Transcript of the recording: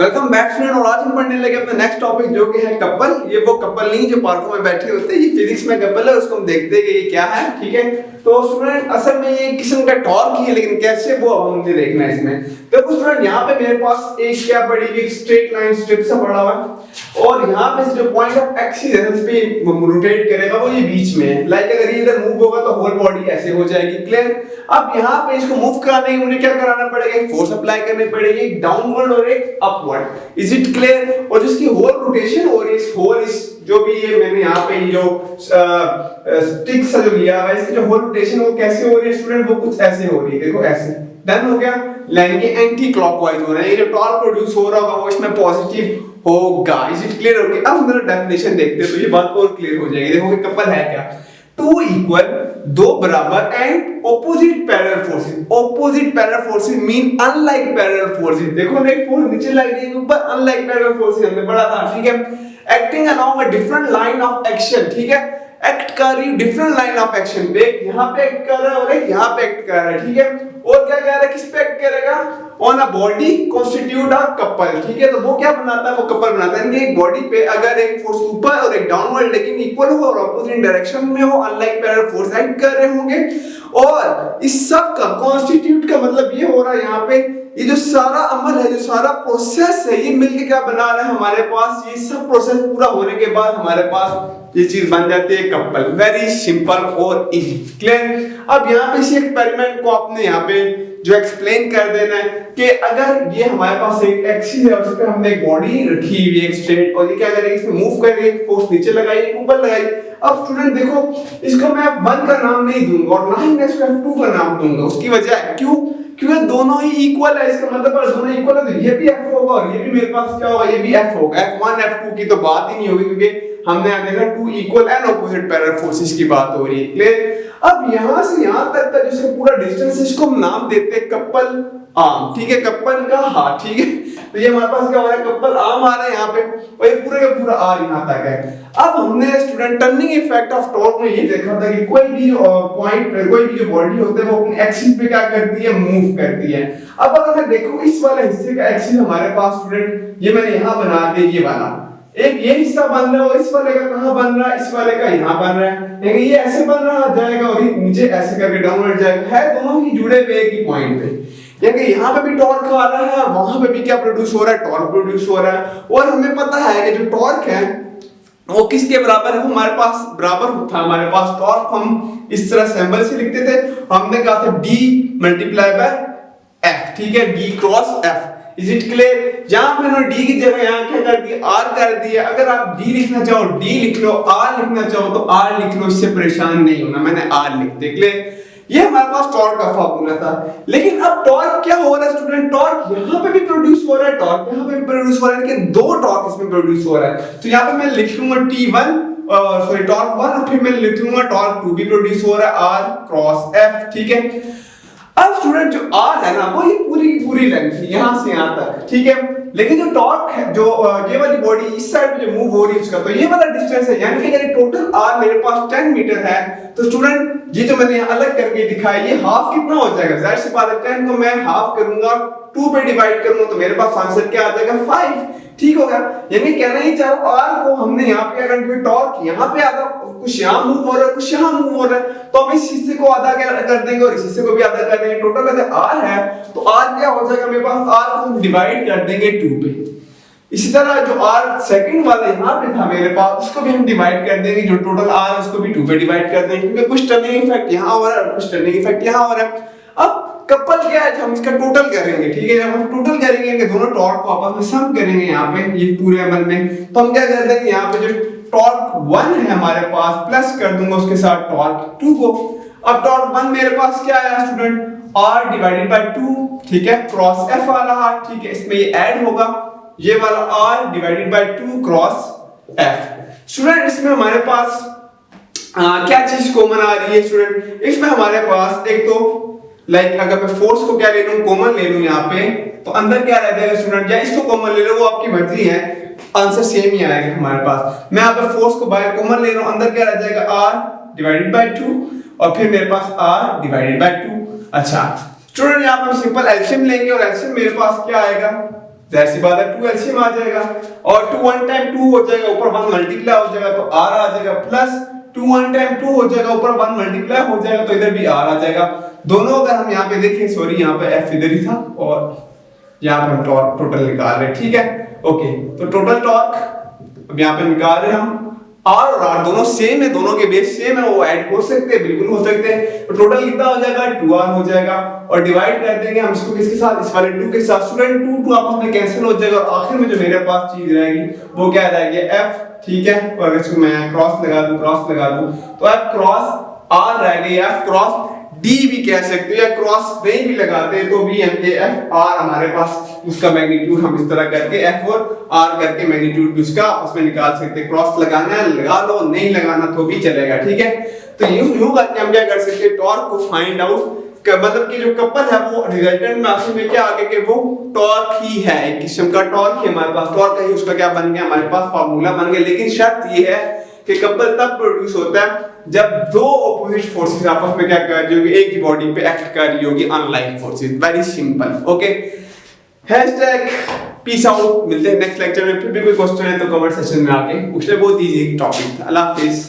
Welcome back friend. और आज हम पढ़ने लगे अपना नेक्स्ट टॉपिक जो कि है कपल। ये वो कपल नहीं जो पार्कों में बैठे होते हैं, ये फिजिक्स में कपल है, उसको हम देखते हैं कि ये क्या है। ठीक है, तो स्टूडेंट असल में ये किस्म का टॉर्क ही है, लेकिन कैसे वो अब हमने देखना है इसमें। देखो स्टूडेंट, यहाँ पे मेरे पास एक क्या पड़ी हुई स्ट्रेट लाइन स्ट्रिप सा पड़ा हुआ है और यहाँ पे जो पॉइंट ऑफ एक्सिस है इस पे रोटेट करेगा वो ये बीच में है। लाइक अगर ये इधर मूव होगा तो होल बॉडी ऐसे हो जाएगी। क्लियर? अब यहाँ पे इसको मूव कराने के लिए मुझे क्या कराना पड़ेगा, एक फोर्स अप्लाई करनी पड़ेगी, एक डाउनवर्ड और एक अपवर्ड। Is it clear? और जिसकी होल रोटेशन और इस होल इस जो भी ये मैंने यहाँ पे जो स्टिक सा जो लिया है इसकी जो होल रोटेशन वो कैसे हो रही है स्टूडेंट, वो कुछ ऐसे हो रही है। देखो ऐसे डन हो गया, लाइन के एंटी क्लॉकवाइज हो रहा है। ये जो टॉर्क प्रोड्यूस हो रहा होगा वो इसमें पॉजिटिव होगा। Is it clear? ओके, अब हम डेफिनेशन देखते हैं तो ये बात और क्लियर हो जाएगी। देखो कि कपल है क्या, टू इक्वल दो बराबर and opposite parallel forces. Opposite parallel forces mean unlike parallel forces. देखो ना, एक फोर्स नीचे लग रही है, ऊपर अनलाइक पैरेलल फोर्सेस हमने पढ़ा था। ठीक है, acting along a different line of action. ठीक है, एक्ट कर रही डिफरेंट लाइन ऑफ एक्शन पे, एक यहाँ पे एक्ट कर रहा है और एक यहाँ पे एक्ट कर रहा है। ठीक है, और क्या कह रहा है, किस पे एक्ट करेगा, on a body constitute a couple. ठीक है, तो वो क्या बनाता है, वो कपल बनाता है। एक बॉडी पे अगर एक फोर्स ऊपर और एक डाउनवर्ड लेकिन इक्वल हो और ऑपोजिट डायरेक्शन में हो, अनलाइक पैरेलल फोर्स एक्ट कर रहे होंगे। और इस सब का कॉन्स्टिट्यूट का मतलब ये हो रहा है यहाँ पे ये जो सारा अमल है, जो सारा प्रोसेस है, ये मिलके क्या बना रहा है हमारे पास, ये सब प्रोसेस पूरा होने के बाद हमारे पास ये चीज बन जाती है कपल। वेरी सिंपल और इजी। क्लियर? अब यहाँ पे इसी एक्सपेरिमेंट को आपने यहाँ पे जो एक्सप्लेन कर देना है कि अगर ये हमारे पास एक एक्सिस है और उस पे हमने एक बॉडी रखी हुई है एक स्ट्रेट, और ये क्या करेगी, इसमें मूव करेगी, फोर्स नीचे लगाई ऊपर लगाई। अब स्टूडेंट देखो, इसको मैं 1 का नाम नहीं दूंगा और ना ही मैं इसको 2 का नाम दूंगा। उसकी वजह क्यों? क्योंकि दोनों ही इक्वल है। इसका मतलब है दोनों इक्वल है, तो ये भी f होगा और ये भी मेरे पास क्या होगा, ये भी f होगा। f1 f2 की तो बात ही नहीं होगी क्योंकि हमने यहाँ देखा 2 equal and opposite parallel forces की बात हो रही है। क्लियर? अब यहाँ से यहाँ तक का जो पूरा डिस्टेंस इसको हम नाम देते हैं कपल आर्म। ठीक है, कपल का हाथ। ठीक है, तो ये हमारे पास क्या हो रहा है, कपल आर्म आ रहा है यहाँ पे और ये पूरे का पूरा आर यहाँ तक है। अब हमने student turning effect of torque में ये देखा था कि कोई भी पॉइंट पे कोई भी जो बॉडी होता है वो अपने एक्सिस पे क्या करती है, मूव करती है। अब अगर मैं देखूं इस वाले हिस्से का एक्सिस हमारे पास स्टूडेंट ये मैंने यहाँ बना दिया, ये वाला एक ये हिस्सा बन रहा है और इस वाले का कहां बन रहा है, इस वाले का यहां बन रहा है। लेकिन ये ऐसे बन रहा जाएगा और ये नीचे ऐसे करके डाउनवर्ड जाएगा। है दोनों ही जुड़े हुए एक ही पॉइंट पे। यानी यहाँ पे भी टॉर्क आ रहा है, वहां पे भी क्या प्रोड्यूस हो रहा है, टॉर्क प्रोड्यूस हो रहा है। और हमें पता है कि जो टॉर्क है वो किसके बराबर है, हमारे पास बराबर था हमारे पास टॉर्क हम इस तरह सिंबल से लिखते थे। हमने कहा था D मल्टीप्लाई बाय F। ठीक है, D cross F। Is it clear? जहां पे मैंने D की जगह यहाँ क्या कर दिया, R कर दिया। अगर आप D लिखना चाहो D लिख लो, R लिखना चाहो तो R लिख लो, इससे परेशान नहीं होना, मैंने R लिख दिया। क्लियर? ये हमारे पास टॉर्क का फार्मूला था। लेकिन अब टॉर्क क्या हो रहा है स्टूडेंट, टॉर्क यहाँ पे भी प्रोड्यूस हो रहा है, टॉर्क यहाँ पे भी प्रोड्यूस हो रहा है, लेकिन दो टॉर्क इसमें प्रोड्यूस हो रहा है। तो यहाँ पे मैं लिख लूंगा T1 सॉरी टॉर्क 1 और फिर मैं लिख लूंगा टॉर्क 2 भी प्रोड्यूस हो रहा है, R क्रॉस F। ठीक है, अब स्टूडेंट जो R है ना वो ये पूरी की पूरी लेंथ है यहाँ से यहाँ तक। ठीक है, लेकिन जो टॉर्क है, जो ये वाली बॉडी इस साइड पे जो मूव हो रही है उसका, तो ये वाला डिस्टेंस है। यानी कि अगर टोटल R मेरे पास 10 मीटर है तो स्टूडेंट ये जो मैंने यहाँ अलग करके दिखाया ये हाफ कितना हो जाएगा, जाहिर सी बात है 10 को मैं हाफ करूंगा 2 पे डिवाइड करूंगा तो मेरे पास आंसर क्या आ जाएगा, 5। ठीक होगा? यानी कहना ही चाहो R को हमने यहाँ पे अगर टॉर्क यहाँ पे आधा कुछ यहाँ मूव हो रहा है कुछ यहाँ मूव हो रहा है तो हम इस हिस्से को आधा कर देंगे और इस हिस्से को भी आधा कर देंगे। टोटल अगर R है तो R क्या हो जाएगा मेरे पास, R को हम डिवाइड कर देंगे 2 पे। इसी तरह जो R सेकंड वाला यहाँ पे था मेरे पास उसको भी हम डिवाइड कर देंगे, जो टोटल R है उसको भी 2 पे डिवाइड कर देंगे क्योंकि कुछ टर्निंग इफेक्ट यहाँ हो रहा है कुछ टर्निंग इफेक्ट यहाँ हो रहा है। अब कपल क्या है, हम इसका टोटल करेंगे। ठीक है, जब हम टोटल करेंगे कि दोनों टॉर्क को आपस में सम करेंगे यहाँ पे ये पूरे अमल में, तो हम क्या कर देंगे यहाँ पे जो टॉर्क 1 है हमारे पास प्लस कर दूंगा उसके साथ टॉर्क 2 को। अब टॉर्क 1 मेरे पास क्या आया स्टूडेंट, R डिवाइडेड बाय 2। ठीक है, क्रॉस F वाला R। ठीक है, इसमें ये ऐड होगा, ये वाला R divided by 2 cross F। Student इसमें हमारे पास क्या चीज कॉमन आ रही है स्टूडेंट, इसमें हमारे पास एक तो लाइक अगर मैं फोर्स को क्या ले लूं, कॉमन ले लूं यहाँ पे, तो अंदर क्या रह जाएगा स्टूडेंट, या इसको कॉमन ले लो वो आपकी मर्जी है, आंसर सेम ही आएगा हमारे पास। मैं यहाँ पे फोर्स को बाय कॉमन ले रहा हूं, अंदर क्या रह जाएगा R डिवाइडेड बाय 2 और फिर मेरे पास R डिवाइडेड बाय 2। अच्छा स्टूडेंट यहाँ पे हम सिंपल एलसीएम लेंगे और एलसीएम मेरे पास क्या आएगा, जाहिर सी बात है 2 एलसीएम आ जाएगा, और 2 1 टाइम 2 हो जाएगा, ऊपर 1 मल्टीप्लाई हो जाएगा तो r आ जाएगा, प्लस 2 1 टाइम 2 हो जाएगा, ऊपर 1 मल्टीप्लाई हो जाएगा तो इधर भी r आ जाएगा। दोनों अगर हम यहाँ पे देखें, सॉरी यहाँ पे f इधर ही था और यहाँ पे हम टॉर्क टोटल निकाल रहे हैं, ठीक है। ओके, तो टोटल टॉर्क अब यहाँ पे निकाल रहे हैं हम, R और R दोनों सेम है, दोनों के बेस सेम है, वो ऐड हो सकते हैं, बिल्कुल हो सकते हैं। तो टोटल कितना हो जाएगा 2R हो जाएगा, और डिवाइड कर देंगे हम इसको किसके साथ, इस वाले 2 के साथ। स्टूडेंट 2 2 आपस में कैंसिल हो जाएगा, और आखिर में जो मेरे पास चीज रहेगी वो क्या रहेगी, F, ठीक है। और अगर इसको मैं क्रॉस लगा दूं तो F क्रॉस R रह गई, F क्रॉस D भी कह सकते हो, या क्रॉस नहीं भी लगाते हैं तो भी हम ये F R हमारे पास उसका मैग्नीट्यूड हम इस तरह करके F और R करके मैग्नीट्यूड भी उसका उसमें निकाल सकते हैं। क्रॉस लगाना है लगा लो, नहीं लगाना तो भी चलेगा, ठीक है। तो यूं करके हम क्या कर सकते हैं, टॉर्क को फाइंड आउट, मतलब कि जो कपल है वो रिजल्टेंट में आखिर में क्या आगे के वो टॉर्क ही है, एक किस्म का टॉर्क ही हमारे पास, टॉर्क है उसका क्या बन गया हमारे पास फार्मूला बन गया। लेकिन शर्त ये है कि कपल तब प्रोड्यूस होता है जब दो ऑपोजिट फोर्सेस आपस में क्या कर रही होगी, एक ही बॉडी पे एक्ट कर रही होगी, unlike forces. Very simple, okay. Hashtag peace out, मिलते हैं नेक्स्ट लेक्चर में। फिर भी कोई क्वेश्चन है तो कमेंट सेक्शन में आके पूछ ले, बहुत इजी टॉपिक था। अल्लाह हाफिज।